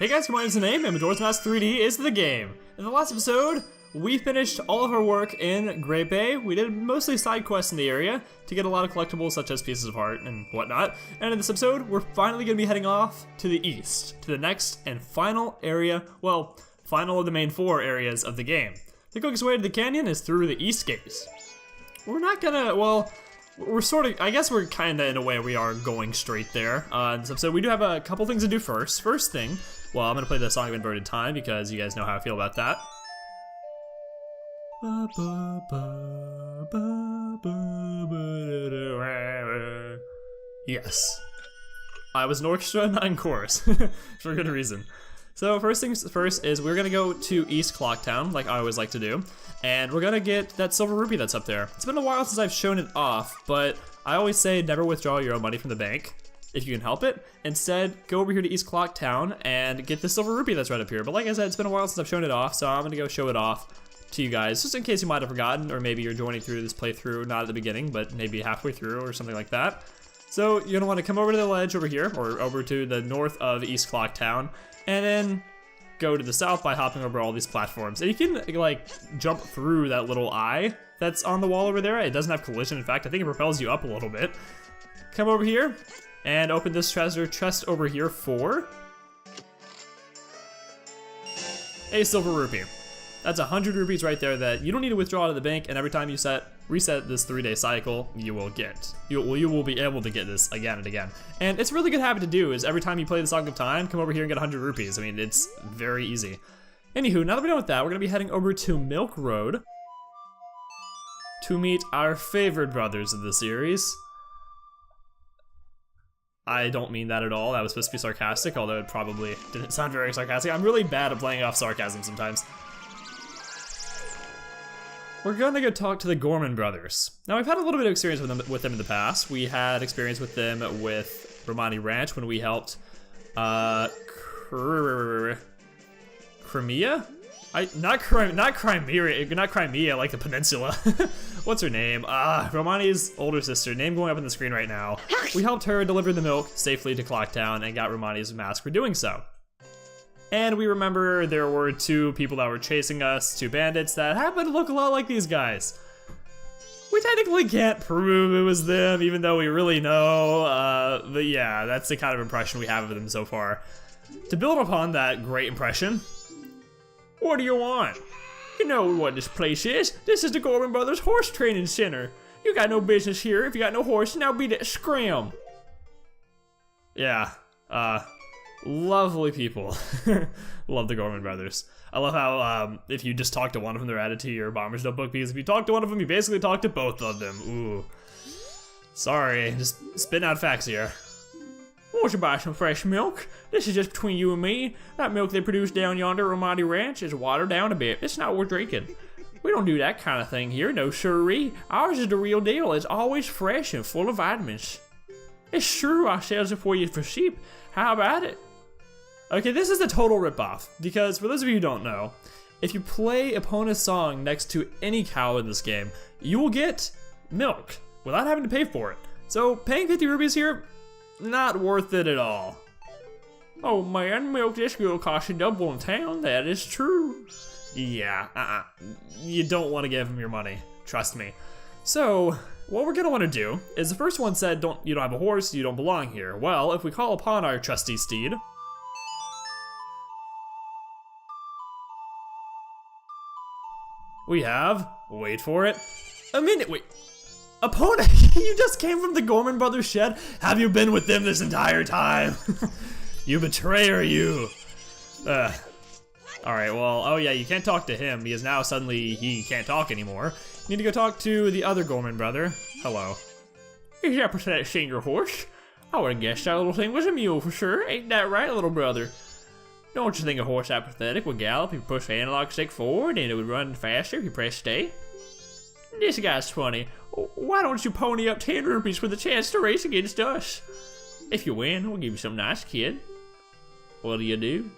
Hey guys, come on, it's the name, and Majora's Mask 3D is the game. In the last episode, we finished all of our work in Great Bay. We did mostly side quests in the area to get a lot of collectibles such as pieces of heart and whatnot. And in this episode, we're finally going to be heading off to the east, to the next and final area, well, final of the main 4 areas of the game. The quickest way to the canyon is through the east gates. We're not gonna, well, we're sort of, I guess we're kind of in a way we are going straight there. In this episode, we do have a couple things to do first. First thing, well, I'm gonna play the Song of Inverted Time because you guys know how I feel about that. Yes. I was an orchestra, not in chorus, for a good reason. So first things first is we're gonna go to East Clocktown, like I always like to do, and we're gonna get that silver rupee that's up there. It's been a while since I've shown it off, but I always say never withdraw your own money from the bank, if you can help it. Instead, go over here to East Clocktown and get the silver rupee that's right up here. But like I said, it's been a while since I've shown it off, so I'm gonna go show it off to you guys, just in case you might have forgotten, or maybe you're joining through this playthrough, not at the beginning, but maybe halfway through or something like that. So you're gonna wanna come over to the ledge over here, or over to the north of East Clocktown, and then go to the south by hopping over all these platforms. And you can like jump through that little eye that's on the wall over there. It doesn't have collision. In fact, I think it propels you up a little bit. Come over here and open this treasure chest over here for a silver rupee. That's 100 rupees right there that you don't need to withdraw to the bank, and every time you reset this 3-day cycle, you will get. You will be able to get this again and again. And it's a really good habit to do, is every time you play the Song of Time, come over here and get 100 rupees. I mean, it's very easy. Anywho, now that we're done with that, we're gonna be heading over to Milk Road to meet our favorite brothers of the series. I don't mean that at all. That was supposed to be sarcastic, although it probably didn't sound very sarcastic. I'm really bad at playing off sarcasm sometimes. We're gonna go talk to the Gorman brothers. Now, we've had a little bit of experience with them in the past. We had experience with them with Romani Ranch when we helped Crimea? Not Crimea, like the peninsula. What's her name? Romani's older sister, name going up on the screen right now. We helped her deliver the milk safely to Clocktown and got Romani's mask for doing so. And we remember there were 2 people that were chasing us, 2 bandits that happen to look a lot like these guys. We technically can't prove it was them, even though we really know, but yeah, that's the kind of impression we have of them so far. To build upon that great impression, what do you want? You know what this place is. This is the Gorman Brothers Horse Training Center. You got no business here if you got no horse, now beat it, scram. Yeah, lovely people. Love the Gorman brothers. I love how if you just talk to one of them, they're added to your Bomber's Notebook, because if you talk to one of them, you basically talk to both of them. Ooh. Sorry, just spitting out facts here. Won't you buy some fresh milk? This is just between you and me. That milk they produce down yonder at Romani Ranch is watered down a bit. It's not worth drinking. We don't do that kind of thing here, no siree. Ours is the real deal. It's always fresh and full of vitamins. It's true, I sells it for you for cheap. How about it? Okay, this is a total ripoff, because for those of you who don't know, if you play Epona's song next to any cow in this game, you will get milk without having to pay for it. So paying 50 rupees here, not worth it at all. Oh man, milk this girl costs you double in town, that is true. Yeah, you don't want to give him your money, trust me. So, what we're gonna want to do is, the first one said, you don't have a horse, you don't belong here. Well, if we call upon our trusty steed, we have, wait for it, a minute, wait. Epona, you just came from the Gorman Brothers shed? Have you been with them this entire time? You betrayer, you. Alright, well, oh yeah, you can't talk to him because now suddenly he can't talk anymore. You need to go talk to the other Gorman brother. Hello. Is that pathetic senior horse? I would have guessed that little thing was a mule for sure. Ain't that right, little brother? Don't you think a horse that pathetic would gallop if you push the analog stick forward, and it would run faster if you press stay? This guy's funny. Why don't you pony up 10 rupees for the chance to race against us? If you win, we'll give you some nice, kid. What do you do?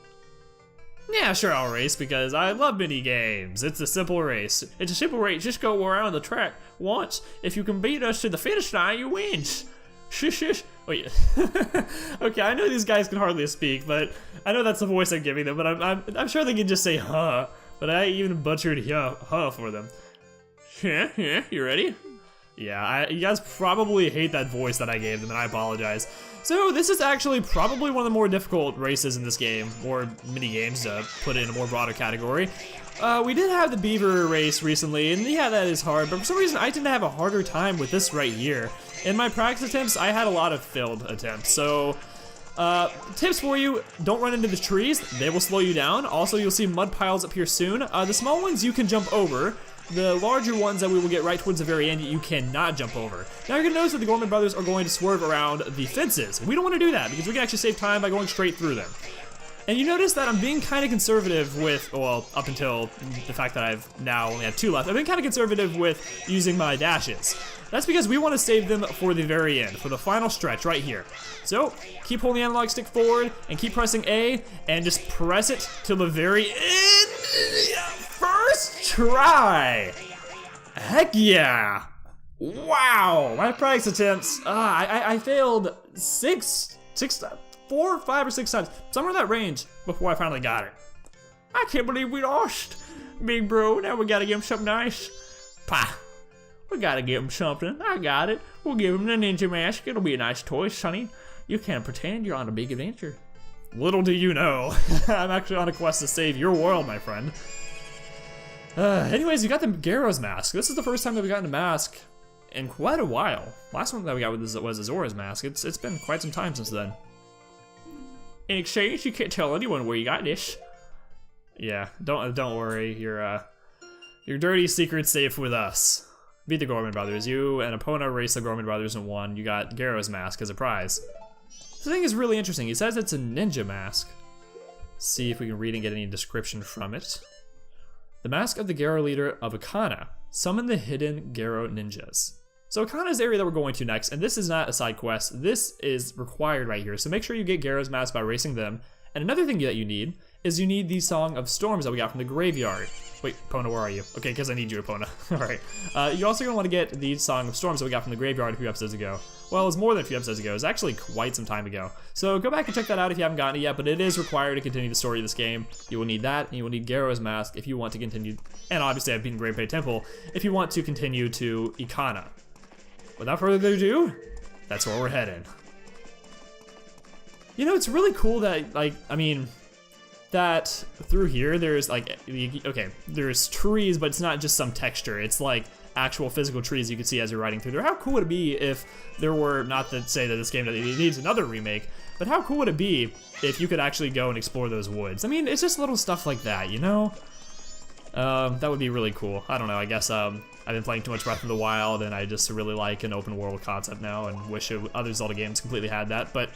Yeah, sure, I'll race because I love mini games. It's a simple race. Just go around the track once. If you can beat us to the finish line, you win. Shush, shush. Wait. Okay, I know these guys can hardly speak, but I know that's the voice I'm giving them, but I'm sure they can just say huh. But I even butchered huh for them. Yeah, you ready? Yeah, you guys probably hate that voice that I gave them, and I apologize. So this is actually probably one of the more difficult races in this game, or mini games to put it in a more broader category. We did have the beaver race recently, and yeah, that is hard, but for some reason I tend to have a harder time with this right here. In my practice attempts, I had a lot of failed attempts, so tips for you: don't run into the trees, they will slow you down. Also, you'll see mud piles up here soon. The small ones you can jump over. The larger ones that we will get right towards the very end, you cannot jump over. Now you're gonna notice that the Gorman brothers are going to swerve around the fences. We don't wanna do that because we can actually save time by going straight through them. And you notice that I'm being kind of conservative with, well, up until the fact that I've now only have 2 left, I've been kind of conservative with using my dashes. That's because we want to save them for the very end, for the final stretch right here. So, keep holding the analog stick forward and keep pressing A and just press it till the very end. First try. Heck yeah. Wow, my practice attempts, I failed 4, 5, or 6 times, somewhere in that range before I finally got it. I can't believe we lost. Big bro, now we gotta give him something nice. Pah. We gotta give him something. I got it. We'll give him the ninja mask. It'll be a nice toy, sonny. You can't pretend you're on a big adventure. Little do you know, I'm actually on a quest to save your world, my friend. Anyways, you got the Garo's mask. This is the first time that we got a mask in quite a while. Last one that we got was Azora's mask. It's been quite some time since then. In exchange, you can't tell anyone where you got this. Yeah, don't worry. Your dirty secret's safe with us. Beat the Gorman brothers. You and Epona raced the Gorman brothers and won. You got Garo's mask as a prize. The thing is really interesting. He says it's a ninja mask. See if we can read and get any description from it. The mask of the Garo leader of Ikana. Summon the hidden Garo ninjas. So Ikana is the area that we're going to next, and this is not a side quest. This is required right here. So make sure you get Garo's mask by racing them. And another thing that you need is you need the Song of Storms that we got from the graveyard. Wait, Epona, where are you? Okay, because I need you, Epona. Alright. You're also going to want to get the Song of Storms that we got from the graveyard a few episodes ago. Well, it was more than a few episodes ago. It was actually quite some time ago. So go back and check that out if you haven't gotten it yet, but it is required to continue the story of this game. You will need that, and you will need Garo's mask if you want to continue. And obviously I've beaten Great Bay Temple if you want to continue to Ikana. Without further ado, that's where we're heading. You know, it's really cool that, that through here there's okay, there's trees, but it's not just some texture. It's like actual physical trees you can see as you're riding through there. How cool would it be if there were, not to say that this game needs another remake, but how cool would it be if you could actually go and explore those woods? I mean, it's just little stuff like that, you know? That would be really cool. I don't know, I guess I've been playing too much Breath of the Wild, and I just really like an open world concept now, and wish other Zelda games completely had that, but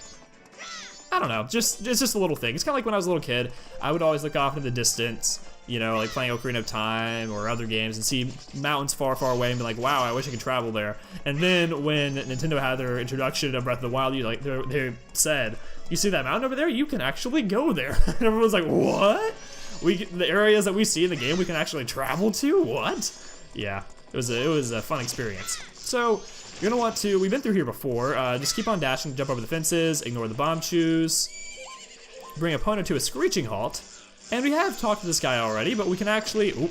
I don't know, it's just a little thing. It's kind of like when I was a little kid, I would always look off into the distance, you know, like playing Ocarina of Time or other games, and see mountains far, far away and be like, wow, I wish I could travel there. And then when Nintendo had their introduction of Breath of the Wild, they said, you see that mountain over there? You can actually go there. And everyone's like, what? The areas that we see in the game we can actually travel to? What? Yeah, it was a fun experience. So you're gonna want to, we've been through here before, just keep on dashing, jump over the fences, ignore the bomb shoes, bring Epona to a screeching halt, and we have talked to this guy already, but we can actually,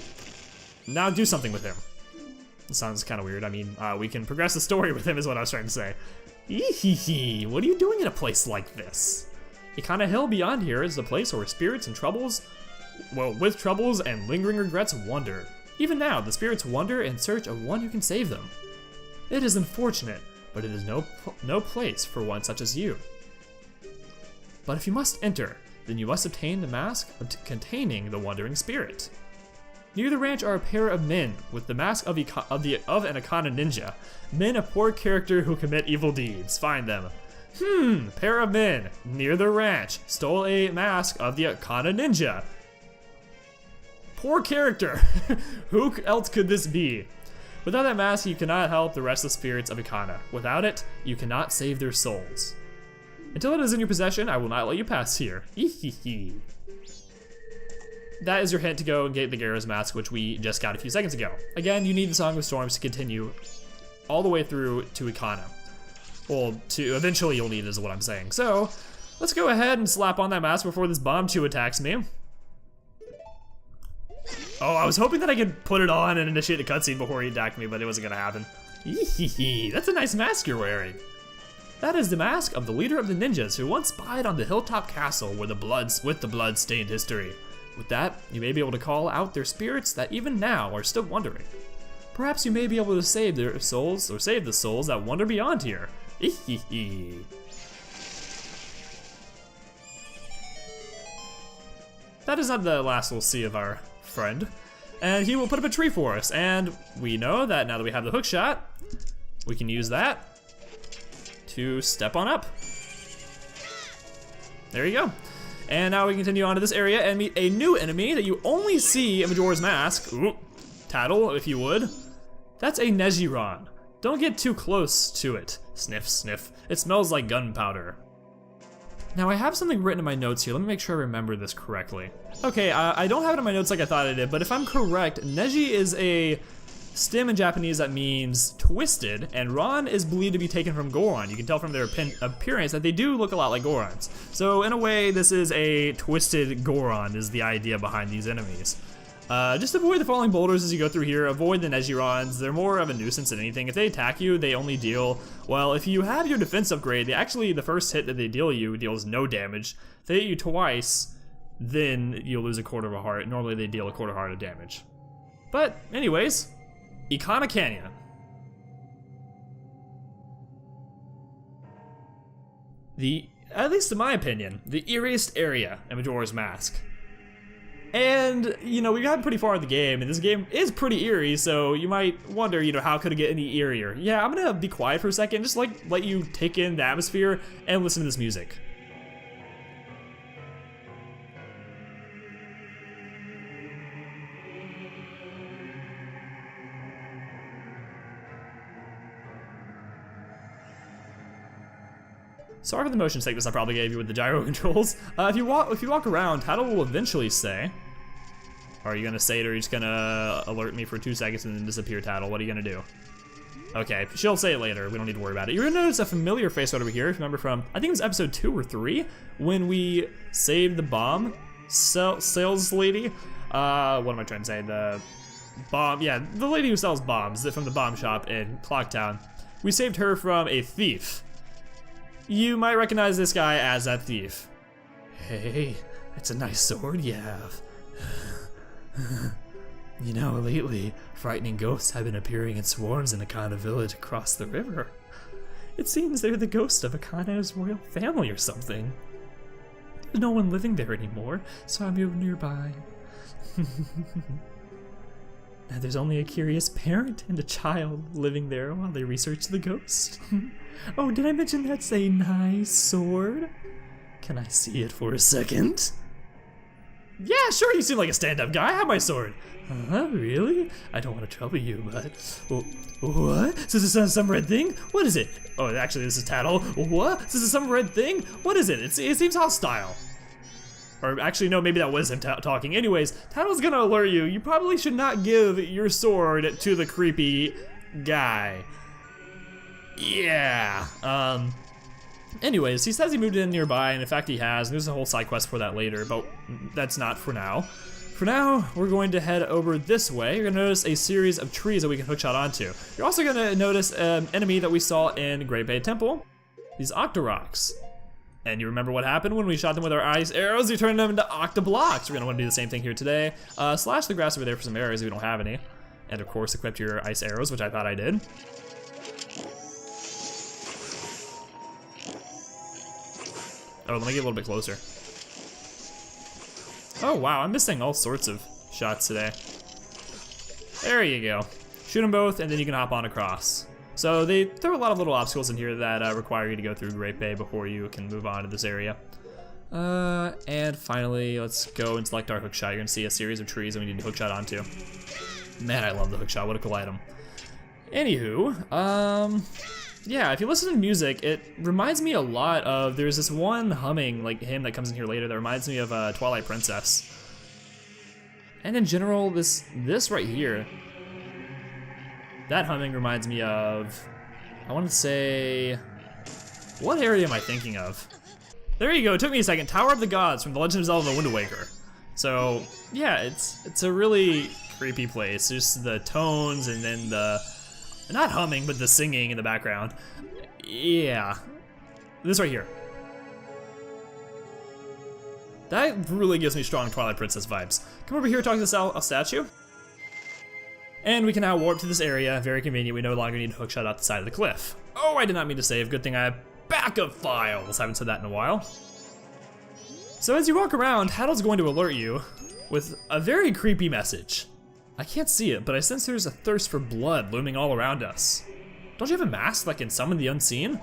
now do something with him. It sounds kind of weird. I mean, we can progress the story with him is what I was trying to say. Eehehe, what are you doing in a place like this? Ikana Hill beyond here is the place where spirits and troubles, well, with troubles and lingering regrets wander. Even now, the spirits wander in search of one who can save them. It is unfortunate, but it is no place for one such as you. But if you must enter, then you must obtain the mask containing the wandering spirit. Near the ranch are a pair of men with the mask of an Ikana ninja. Men a poor character who commit evil deeds. Find them. Pair of men near the ranch stole a mask of the Ikana ninja. Poor character. Who else could this be? Without that mask, you cannot help the restless spirits of Ikana. Without it, you cannot save their souls. Until it is in your possession, I will not let you pass here. That is your hint to go and get the Garo's mask, which we just got a few seconds ago. Again, you need the Song of Storms to continue all the way through to Ikana. Well, eventually you'll need it is what I'm saying. So, let's go ahead and slap on that mask before this bomb chew attacks me. Oh, I was hoping that I could put it on and initiate the cutscene before he attacked me, but it wasn't gonna happen. Eehee, that's a nice mask you're wearing. That is the mask of the leader of the ninjas who once spied on the hilltop castle with the blood-stained history. With that, you may be able to call out their spirits that even now are still wandering. Perhaps you may be able to save their souls, or save the souls that wander beyond here. Eehee. That is not the last we'll see of our friend. And he will put up a tree for us, and we know that now that we have the hook shot, we can use that to step on up. There you go. And now we continue on to this area and meet a new enemy that you only see in Majora's Mask. Ooh, Tattle, if you would. That's a Nejiron. Don't get too close to it. Sniff, sniff. It smells like gunpowder. Now I have something written in my notes here. Let me make sure I remember this correctly. Okay, I don't have it in my notes like I thought I did, but if I'm correct, Neji is a stem in Japanese that means twisted, and Ron is believed to be taken from Goron. You can tell from their appearance that they do look a lot like Gorons. So in a way, this is a twisted Goron is the idea behind these enemies. Just avoid the falling boulders as you go through here, avoid the Nejirons. They're more of a nuisance than anything. If they attack you, they only deal, well, if you have your defense upgrade, the first hit that they deal you deals no damage. If they hit you twice, then you'll lose a quarter of a heart. Normally they deal a quarter heart of damage. But anyways, Ikana Canyon. At least in my opinion, the eeriest area in Majora's Mask. And, you know, we've gotten pretty far in the game, and this game is pretty eerie, so you might wonder, you know, how could it get any eerier? Yeah, I'm gonna be quiet for a second, just let you take in the atmosphere and listen to this music. Sorry for the motion sickness I probably gave you with the gyro controls. If you walk around, Tattle will eventually say, are you gonna say it or are you just gonna alert me for 2 seconds and then disappear, Tattle? What are you gonna do? Okay, she'll say it later. We don't need to worry about it. You're gonna notice a familiar face right over here. If you remember from, I think it was episode 2 or 3, when we saved the bomb sales lady. What am I trying to say? The bomb, yeah, the lady who sells bombs from the bomb shop in Clocktown. We saved her from a thief. You might recognize this guy as that thief. Hey, it's a nice sword you have. You know, lately, frightening ghosts have been appearing in swarms in Ikana village across the river. It seems they're the ghost of Ikana's royal family or something. There's no one living there anymore, so I moved nearby. Now there's only a curious parent and a child living there while they research the ghost. Oh, did I mention that's a nice sword? Can I see it for a second? Yeah, sure, you seem like a stand-up guy. I have my sword. Really? I don't want to trouble you, but... Oh, what? So is this some red thing? What is it? Oh, actually, this is Tattle. What? Is this some red thing? What is it? It seems hostile. Or actually, no, maybe that was him talking. Anyways, Tattle's gonna alert you. You probably should not give your sword to the creepy guy. Yeah. Anyways, he says he moved in nearby, and in fact he has. And there's a whole side quest for that later, but that's not for now. For now, we're going to head over this way. You're gonna notice a series of trees that we can hookshot onto. You're also gonna notice an enemy that we saw in Great Bay Temple. These Octoroks. And you remember what happened when we shot them with our ice arrows? We turned them into Octoblocks. We're gonna wanna do the same thing here today. Slash the grass over there for some arrows if we don't have any. And of course, equip your ice arrows, which I thought I did. Oh, let me get a little bit closer. Oh wow, I'm missing all sorts of shots today. There you go. Shoot them both, and then you can hop on across. So there are a lot of little obstacles in here that require you to go through Great Bay before you can move on to this area. And finally, let's go and select our hookshot. You're gonna see a series of trees that we need to hookshot onto. Man, I love the hookshot, what a cool item. Anywho, yeah, if you listen to music, it reminds me a lot of, there's this one humming like hymn that comes in here later that reminds me of Twilight Princess. And in general, this right here, that humming reminds me of, I want to say, What area am I thinking of? There you go, it took me a second. Tower of the Gods from The Legend of Zelda: Wind Waker. So, yeah, it's a really creepy place. Just the tones and then the, not humming, but the singing in the background. Yeah, this right here. That really gives me strong Twilight Princess vibes. Come over here, talk to the statue. And we can now warp to this area, very convenient. We no longer need to hookshot out the side of the cliff. Oh, I did not mean to save, good thing I have backup files. Haven't said that in a while. So as you walk around, Haddle's going to alert you with a very creepy message. I can't see it, but I sense there's a thirst for blood looming all around us. Don't you have a mask that can summon the unseen?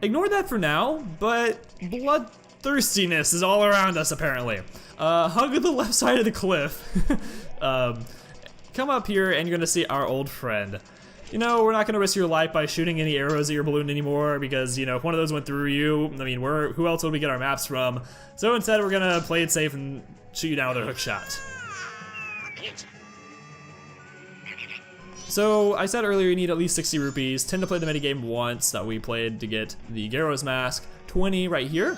Ignore that for now, but bloodthirstiness is all around us apparently. Hug the left side of the cliff. Come up here and you're gonna see our old friend. You know, we're not gonna risk your life by shooting any arrows at your balloon anymore because, you know, if one of those went through you, I mean, who else would we get our maps from? So instead we're gonna play it safe and shoot you down with a hook shot. So I said earlier you need at least 60 rupees, 10 to play the minigame once that we played to get the Garo's mask, 20 right here.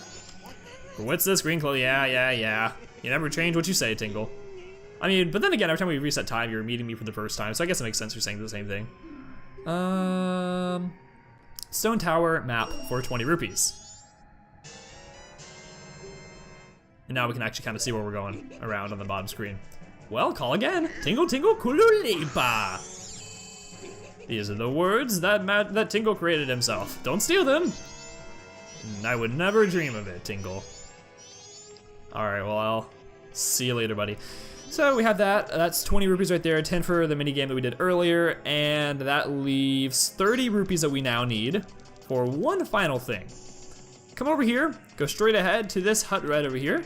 What's this green cloth? Yeah. You never change what you say, Tingle. I mean, but then again, every time we reset time, you're meeting me for the first time, so I guess it makes sense you're saying the same thing. Stone Tower map for 20 rupees. And now we can actually kind of see where we're going around on the bottom screen. Well, call again. Tingle, tingle, kululipa. These are the words that Tingle created himself. Don't steal them. I would never dream of it, Tingle. All right, well, I'll see you later, buddy. So we have that. That's 20 rupees right there, 10 for the minigame that we did earlier, and that leaves 30 rupees that we now need for one final thing. Come over here, go straight ahead to this hut right over here.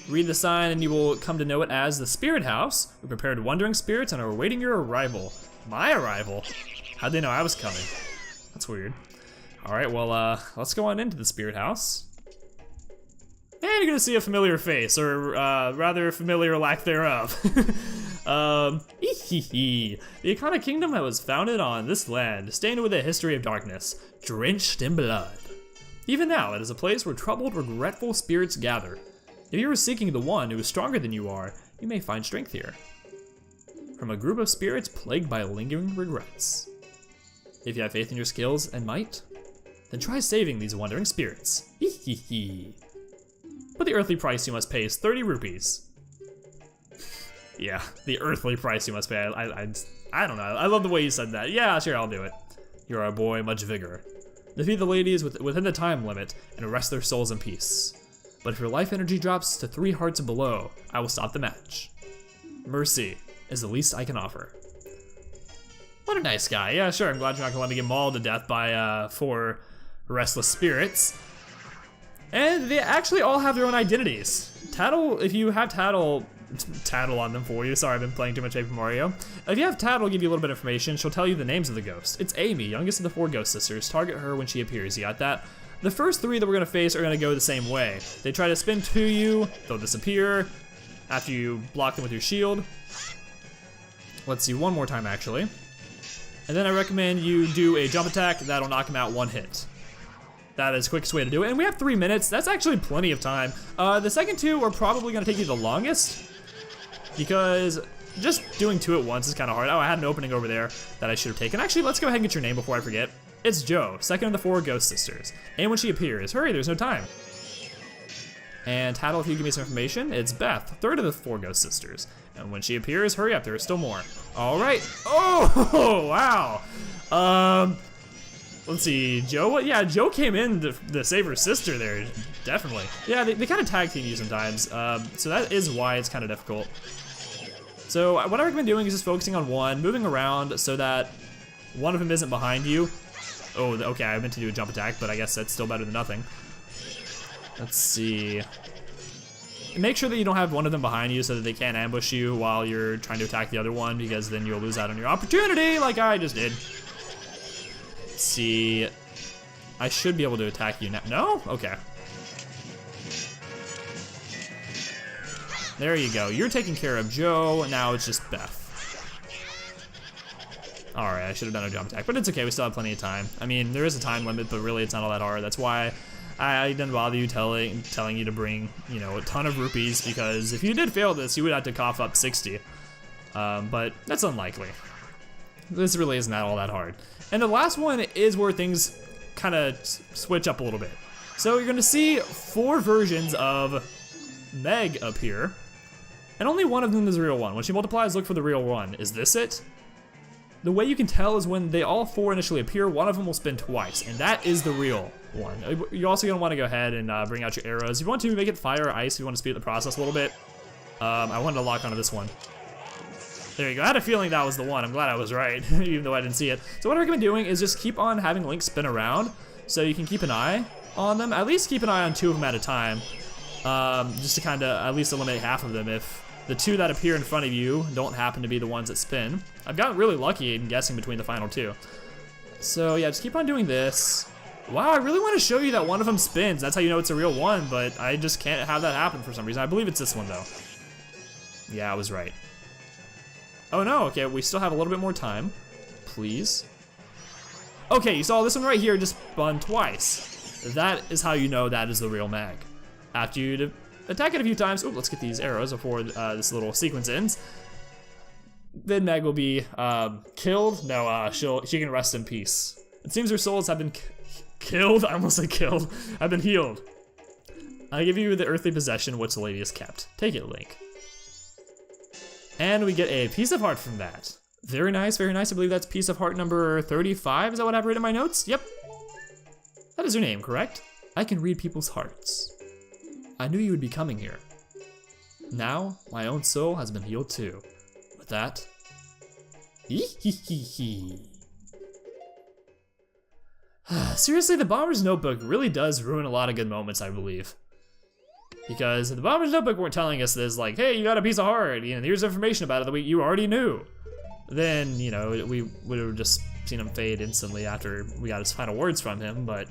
Read the sign and you will come to know it as the Spirit House. We prepared wandering spirits and are awaiting your arrival. My arrival? How'd they know I was coming? That's weird. All right, well, let's go on into the Spirit House. And you're gonna see a familiar face, or rather familiar lack thereof. The Ikana Kingdom that was founded on this land, stained with a history of darkness, drenched in blood. Even now, it is a place where troubled, regretful spirits gather. If you are seeking the one who is stronger than you are, you may find strength here. From a group of spirits plagued by lingering regrets. If you have faith in your skills and might, then try saving these wandering spirits. But the earthly price you must pay is 30 rupees. Yeah, the earthly price you must pay. I don't know. I love the way you said that. Yeah, sure, I'll do it. You're our boy, much vigor. Defeat the ladies within the time limit and rest their souls in peace. But if your life energy drops to 3 hearts and below, I will stop the match. Mercy is the least I can offer. What a nice guy. Yeah, sure, I'm glad you're not gonna let me get mauled to death by 4 restless spirits. And they actually all have their own identities. Tattle, if you have Tattle on them for you. Sorry, I've been playing too much Paper Mario. If you have Tattle, give you a little bit of information. She'll tell you the names of the ghosts. It's Amy, youngest of the 4 ghost sisters. Target her when she appears. You got that? The first 3 that we're gonna face are gonna go the same way. They try to spin to you, they'll disappear after you block them with your shield. Let's see, one more time actually. And then I recommend you do a jump attack. That'll knock them out 1 hit. That is the quickest way to do it. And we have 3 minutes. That's actually plenty of time. The second 2 are probably gonna take you the longest because just doing 2 at once is kind of hard. Oh, I had an opening over there that I should have taken. Actually, let's go ahead and get your name before I forget. It's Jo, second of the 4 ghost sisters. And when she appears, hurry, there's no time. And Tattle, if you give me some information, it's Beth, third of the 4 ghost sisters. And when she appears, hurry up, there is still more. All right. Oh, wow. Let's see, Jo, yeah, Jo came in to save her sister there, definitely. Yeah, they kind of tag team you sometimes, so that is why it's kind of difficult. So what I recommend doing is just focusing on one, moving around so that one of them isn't behind you. Oh, okay, I meant to do a jump attack, but I guess that's still better than nothing. Let's see. Make sure that you don't have one of them behind you so that they can't ambush you while you're trying to attack the other one, because then you'll lose out on your opportunity like I just did. Let's see. I should be able to attack you now. No? Okay. There you go. You're taking care of Jo, and now it's just Beth. Alright, I should have done a jump attack, but it's okay, we still have plenty of time. I mean, there is a time limit, but really it's not all that hard. That's why I didn't bother you telling you to bring, you know, a ton of rupees, because if you did fail this, you would have to cough up 60. But that's unlikely. This really isn't all that hard. And the last one is where things kind of switch up a little bit. So you're gonna see 4 versions of Meg up here, and only one of them is the real one. When she multiplies, look for the real one. Is this it? The way you can tell is when they all 4 initially appear, one of them will spin twice, and that is the real one. You're also gonna wanna go ahead and bring out your arrows. If you want to, make it fire or ice if you want to speed up the process a little bit. I wanted to lock onto this one. There you go, I had a feeling that was the one. I'm glad I was right, even though I didn't see it. So what I recommend doing is just keep on having Link spin around, so you can keep an eye on them. At least keep an eye on 2 of them at a time, just to kind of at least eliminate half of them if the 2 that appear in front of you don't happen to be the ones that spin. I've gotten really lucky in guessing between the final 2. So yeah, just keep on doing this. Wow, I really want to show you that one of them spins. That's how you know it's a real one, but I just can't have that happen for some reason. I believe it's this one though. Yeah, I was right. Oh no, okay, we still have a little bit more time. Please. Okay, you saw this one right here just spun twice. That is how you know that is the real Mag. After you attack it a few times, ooh, let's get these arrows before this little sequence ends. Then Meg will be killed. No, she can rest in peace. It seems her souls have been killed. I almost said killed. Have been healed. I give you the earthly possession which the lady has kept. Take it, Link. And we get a piece of heart from that. Very nice, very nice. I believe that's piece of heart number 35. Is that what I've written in my notes? Yep. That is your name, correct? I can read people's hearts. I knew you would be coming here. Now, my own soul has been healed too. With that, seriously, the Bomber's Notebook really does ruin a lot of good moments, I believe. Because the Bomber's Notebook weren't telling us this, like, hey, you got a piece of heart, you know, here's information about it that you already knew. Then, you know, we would have just seen him fade instantly after we got his final words from him, but,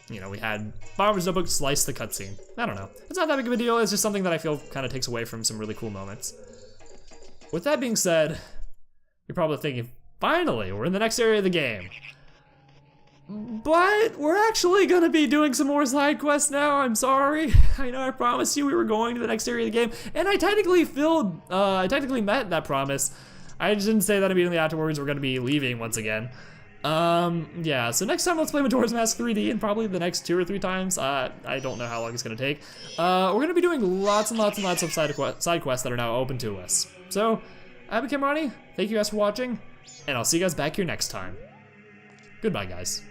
you know, we had Bomber's Notebook slice the cutscene. I don't know. It's not that big of a deal, it's just something that I feel kind of takes away from some really cool moments. With that being said, you're probably thinking, finally, we're in the next area of the game. But we're actually gonna be doing some more side quests now, I'm sorry. I know I promised you we were going to the next area of the game, and I technically met that promise. I just didn't say that immediately afterwards. We're gonna be leaving once again. Yeah, so next time let's play Majora's Mask 3D, and probably the next 2 or 3 times. I don't know how long it's gonna take. We're gonna be doing lots and lots and lots of side quests that are now open to us. So, I've been Ronnie, thank you guys for watching, and I'll see you guys back here next time. Goodbye, guys.